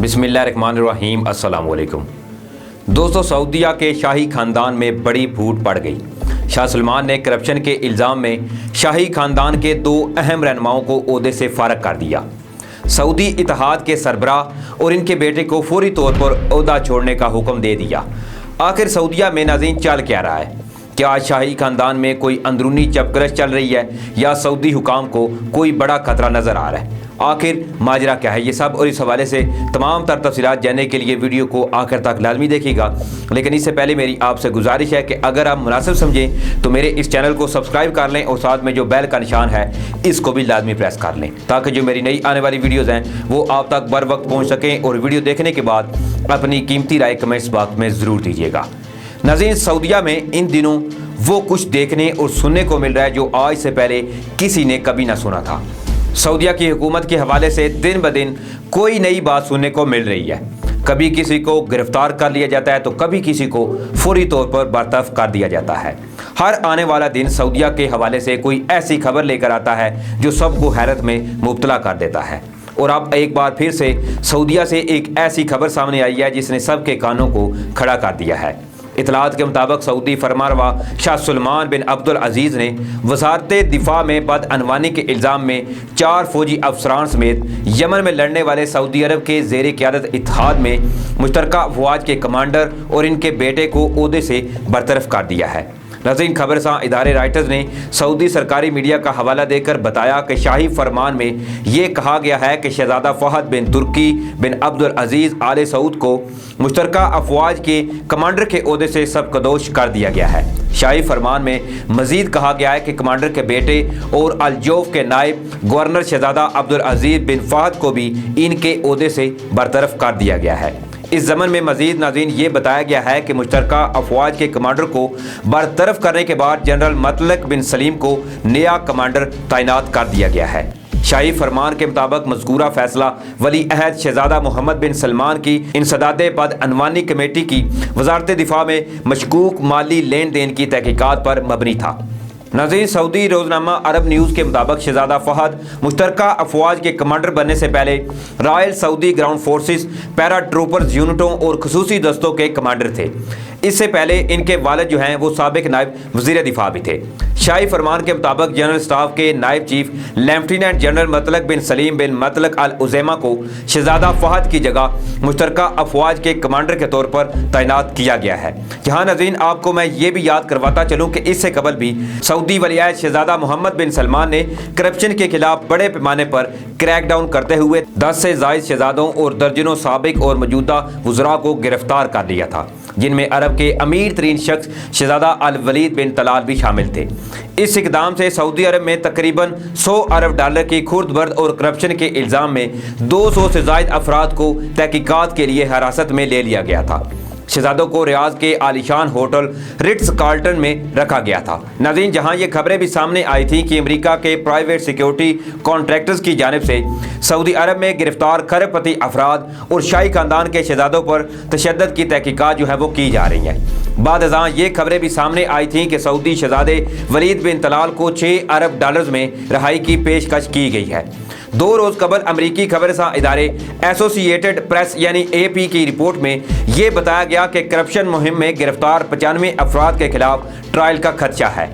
बिस्मिल्लाहिर्रहमानिर्रहीम अस्सलाम वालेकुम। दोस्तों, सऊदीया के शाही ख़ानदान में बड़ी फूट पड़ गई। शाह सलमान ने करप्शन के इल्ज़ाम में शाही ख़ानदान के दो अहम रहनुमाओं को ओहदे से फ़ारग कर दिया। सऊदी इत्तेहाद के सरबराह और इनके बेटे को फौरी तौर पर ओहदा छोड़ने का हुक्म दे दिया। आखिर सऊदीया में नाज़रीन चल क्या रहा है? क्या आज शाही ख़ानदान में कोई अंदरूनी चपकलश चल रही है या सऊदी हुकाम को कोई बड़ा खतरा नज़र आ रहा है? आखिर माजरा क्या है? ये सब और इस हवाले से तमाम तर तफसीलात जानने के लिए वीडियो को आखिर तक लाजमी देखिएगा। लेकिन इससे पहले मेरी आपसे गुजारिश है कि अगर आप मुनासिब समझें तो मेरे इस चैनल को सब्सक्राइब कर लें और साथ में जो बेल का निशान है इसको भी लाजमी प्रेस कर लें, ताकि जो मेरी नई आने वाली वीडियोज़ हैं वो आप तक बर वक्त पहुँच सकें। और वीडियो देखने के बाद अपनी कीमती राय कमेंट्स बॉक्स में ज़रूर दीजिएगा। नाज़रीन, सऊदीया में इन दिनों वो कुछ देखने और सुनने को मिल रहा है जो आज से पहले किसी ने कभी ना सुना था। सऊदीया की हुकूमत के हवाले से दिन ब दिन कोई नई बात सुनने को मिल रही है। कभी किसी को गिरफ्तार कर लिया जाता है तो कभी किसी को फौरी तौर पर बर्तरफ कर दिया जाता है। हर आने वाला दिन सऊदीया के हवाले से कोई ऐसी खबर लेकर आता है जो सबको हैरत में मुब्तला कर देता है। और अब एक बार फिर से सऊदीया से एक ऐसी खबर सामने आई है जिसने सबके कानों को खड़ा कर दिया है। इतलात के मुताबिक सऊदी फरमानरवा शाह सलमान बिन अब्दुल अजीज़ ने वज़ारत दिफा में बदअनवानी के इल्ज़ाम में 4 फौजी अफसरान समेत यमन में लड़ने वाले सऊदी अरब के ज़ेर क़यादत इत्तेहाद में मुश्तरका अफ़वाज के कमांडर और इनके बेटे को ओहदे से बरतरफ कर दिया है। नाज़रीन, खबरसां इदारे राइटर्स ने सऊदी सरकारी मीडिया का हवाला देकर बताया कि शाही फरमान में ये कहा गया है कि शहज़ादा फ़हद बिन तुर्की बिन अब्दुल अजीज़ आले सऊद को मुश्तरका अफ़वाज के कमांडर के ओहदे से सबकदोश कर दिया गया है। शाही फरमान में मज़ीद कहा गया है कि कमांडर के बेटे और अलजौफ के नायब गवर्नर शहज़ादा अब्दुल अजीज़ बिन फ़हद को भी इनके ओहदे से बरतरफ कर दिया गया है। इस ज़मन में मज़ीद नाज़रीन ये बताया गया है कि मुश्तरका अफ़वाज के कमांडर को बरतरफ करने के बाद जनरल मतलक बिन सलीम को नया कमांडर तैनात कर दिया गया है। शाही फरमान के मुताबिक मज़कूरा फैसला वली अहद शहज़ादा मोहम्मद बिन सलमान की इंसदाद बदअनवानी कमेटी की वज़ारत दिफा में मशकूक माली लेन देन की तहकीकात पर मबनी था। नाज़रीन, सऊदी रोज़नामा अरब न्यूज़ के मुताबिक शहज़ादा फ़हद मुश्तरका अफ़वाज के कमांडर बनने से पहले royal Saudi ground forces, paratroopers यूनिटों और खसूसी दस्तों के कमांडर थे। इससे पहले इनके वालिद जो हैं वो साबिक नायब वज़ीर दिफा भी थे। शाही फरमान के मुताबिक जनरल स्टाफ के नायब चीफ लेफ्टिनेंट जनरल मतलक बिन सलीम बिन मतलक अल उज़ैमा को शहज़ादा फ़हद की जगह मुश्तरका अफ़वाज के कमांडर के तौर पर तैनात किया गया है। जहाँ नाज़रीन आपको मैं ये भी याद करवाता चलूँ कि इससे कबल भी सऊदी वलीअहद शहज़ादा मोहम्मद बिन सलमान ने करप्शन के खिलाफ बड़े पैमाने पर क्रैकडाउन करते हुए 10 से ज़ायद शहज़ादों और दर्जनों साबिक और मौजूदा वज़रा को गिरफ्तार कर लिया था, जिनमें अरब के अमीर तरीन शख्स शहज़ादा अल वलीद बिन तलाल भी शामिल थे। इस इक़दाम से सऊदी अरब में तकरीबन 100 अरब डॉलर की खुर्द बर्द और करप्शन के इल्ज़ाम में 200 से ज़ायद अफराद को तहकीकात के लिए हिरासत में ले लिया गया था। शहजादों को रियाज के आलीशान होटल रिट्स कार्ल्टन में रखा गया था। नाज़रीन, जहां ये खबरें भी सामने आई थी कि अमेरिका के प्राइवेट सिक्योरिटी कॉन्ट्रैक्टर्स की जानिब से सऊदी अरब में गिरफ्तार खरबपति अफराद और शाही खानदान के शहजादों पर तशद्दुद की तहकीकात जो है वो की जा रही हैं। बाद अज़ां ये खबरें भी सामने आई थी कि सऊदी शहजादे वलीद बिन तलाल को 6 अरब डॉलर्स में रिहाई की पेशकश की गई है। 2 रोज़ कबल अमरीकी खबरसां इदारे एसोसिएटेड प्रेस यानी AP की रिपोर्ट में ये बताया गया कि करप्शन मुहिम में गिरफ्तार 95 अफराद के खिलाफ ट्रायल का खदशा है।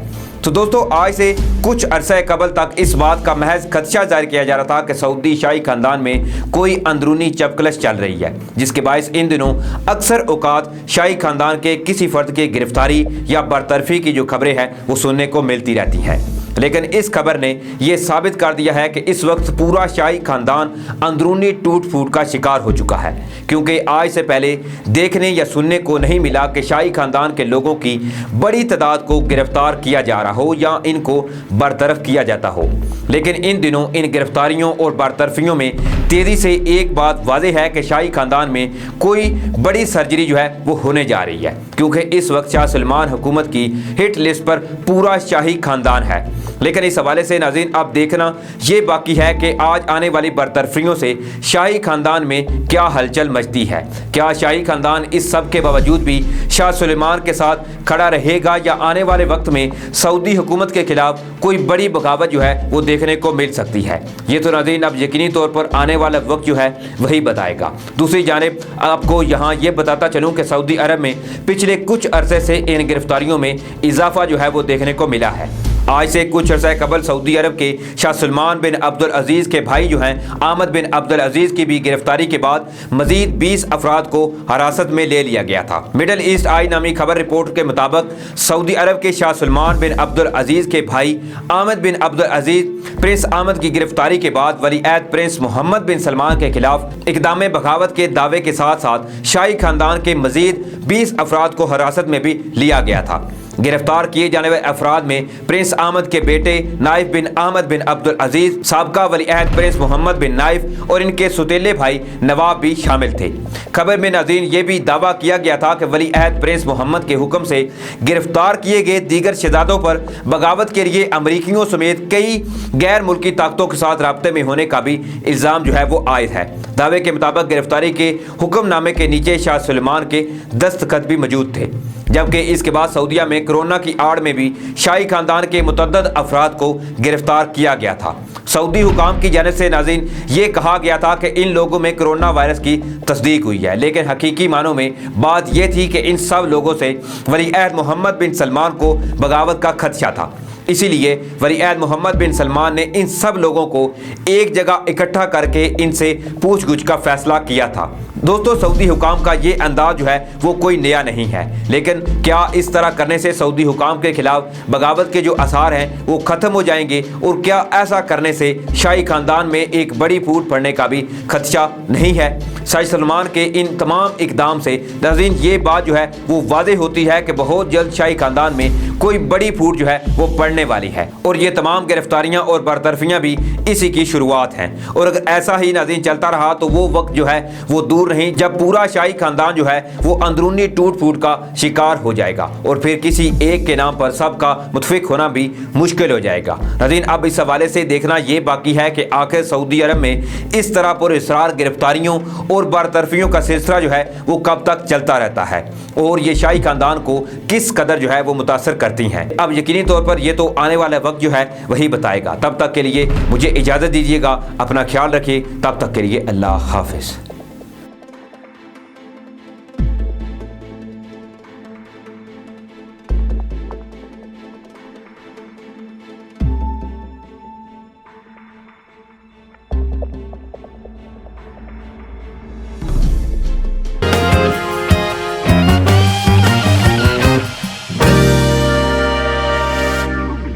तो दोस्तों, आज से कुछ अरसे कबल तक इस बात का महज खदशा जाहिर किया जा रहा था कि सऊदी शाही खानदान में कोई अंदरूनी चपकलश चल रही है, जिसके बायस इन दिनों अक्सर औकात शाही खानदान के किसी फर्द की गिरफ्तारी या बरतरफी की जो खबरें हैं वो सुनने को मिलती रहती हैं। लेकिन इस खबर ने यह साबित कर दिया है कि इस वक्त पूरा शाही खानदान अंदरूनी टूट फूट का शिकार हो चुका है, क्योंकि आज से पहले देखने या सुनने को नहीं मिला कि शाही खानदान के लोगों की बड़ी तादाद को गिरफ्तार किया जा रहा हो या इनको बरतरफ किया जाता हो। लेकिन इन दिनों इन गिरफ्तारियों और बरतरफियों में तेज़ी से एक बात वाज़ेह है कि शाही खानदान में कोई बड़ी सर्जरी जो है वो होने जा रही है, क्योंकि इस वक्त शाह सलमान हुकूमत की हिट लिस्ट पर पूरा शाही खानदान है। लेकिन इस हवाले से नाज़रीन अब देखना ये बाकी है कि आज आने वाली बरतरफियों से शाही खानदान में क्या हलचल मचती है। क्या शाही खानदान इस सब के बावजूद भी शाह सुलेमान के साथ खड़ा रहेगा या आने वाले वक्त में सऊदी हुकूमत के खिलाफ कोई बड़ी बगावत जो है वो देखने को मिल सकती है। ये तो नाज़रीन अब यकीनी तौर पर आने वाला वक्त जो है वही बताएगा। दूसरी जानिब आपको यहाँ ये बताता चलूँ कि सऊदी अरब में पिछले कुछ अरसे से इन गिरफ्तारियों में इजाफा जो है वो देखने को मिला है। आज से कुछ अर्सा कबल सऊदी अरब के शाह सलमान बिन अब्दुल अजीज़ के भाई जो हैं अहमद बिन अब्दुल अजीज़ की भी गिरफ्तारी के बाद मजीद 20 अफराद को हिरासत में ले लिया गया था। मिडल ईस्ट आई नामी खबर रिपोर्ट के मुताबिक सऊदी अरब के शाह सलमान बिन अब्दुल अजीज़ के भाई अहमद बिन अब्दुल अजीज़ प्रिंस अहमद की गिरफ्तारी के बाद वलीअहद प्रिंस मोहम्मद बिन सलमान के खिलाफ इक़दाम बगावत के दावे के साथ साथ शाही खानदान के मजीद 20 अफराद को हिरासत में भी लिया गया था। गिरफ्तार किए जाने वाले अफराद में प्रिंस अहमद के बेटे नाइफ बिन अहमद बिन अब्दुल अजीज़, साबका वलीअहद प्रिंस मोहम्मद बिन नाइफ और इनके सुतेले भाई नवाब भी शामिल थे। खबर में नाज़रीन ये भी दावा किया गया था कि वलीअहद प्रिंस मोहम्मद के हुक्म से गिरफ्तार किए गए दीगर शहजादों पर बगावत के लिए अमरीकियों समेत कई गैर मुल्की ताकतों के साथ राब्ते में होने का भी इल्ज़ाम जो है वो आयद है। दावे के मुताबिक गिरफ्तारी के हुक्मनामे के नीचे शाह सुलेमान के दस्तखत भी मौजूद थे, जबकि इसके बाद सऊदीया में कोरोना की आड़ में भी शाही खानदान के मुतअद्दिद अफराद को गिरफ्तार किया गया था। सऊदी हुकाम की जानिब से नाज़रीन ये कहा गया था कि इन लोगों में कोरोना वायरस की तस्दीक हुई है, लेकिन हकीकी मानों में बात यह थी कि इन सब लोगों से वलीअहद मोहम्मद बिन सलमान को बगावत का खदशा था। इसीलिए वलीअहद मोहम्मद बिन सलमान ने इन सब लोगों को एक जगह इकट्ठा करके इनसे पूछगछ का फैसला किया था। दोस्तों, सऊदी हुकाम का ये अंदाज जो है वो कोई नया नहीं है, लेकिन क्या इस तरह करने से सऊदी हुकाम के खिलाफ बगावत के जो आसार हैं वो ख़त्म हो जाएंगे और क्या ऐसा करने से शाही खानदान में एक बड़ी फूट पड़ने का भी खदशा नहीं है। शाह सलमान के इन तमाम इकदाम से नाज़रीन ये बात जो है वो वाज़ेह होती है कि बहुत जल्द शाही खानदान में कोई बड़ी फूट जो है वो पड़ने वाली है और ये तमाम गिरफ्तारियां और बरतरफियां भी इसी की शुरुआत हैं। और अगर ऐसा ही नाज़रीन चलता रहा तो वो वक्त जो है वो दूर नहीं जब पूरा शाही खानदान जो है वो अंदरूनी टूट फूट का शिकार हो जाएगा और फिर किसी एक के नाम पर सबका मुतफिक होना भी मुश्किल हो जाएगा। नाज़रीन अब इस हवाले से देखना ये बाकी है कि आखिर सऊदी अरब में इस तरह पुरअसरार गिरफ्तारियों और बरतरफियों का सिलसिला जो है वो कब तक चलता रहता है और ये शाही खानदान को किस कदर जो है वो मुतासर करती हैं। अब यकीनी तौर पर ये तो आने वाला वक्त जो है वही बताएगा। तब तक के लिए मुझे इजाज़त दीजिएगा, अपना ख्याल रखिए। तब तक के लिए अल्लाह हाफिज़।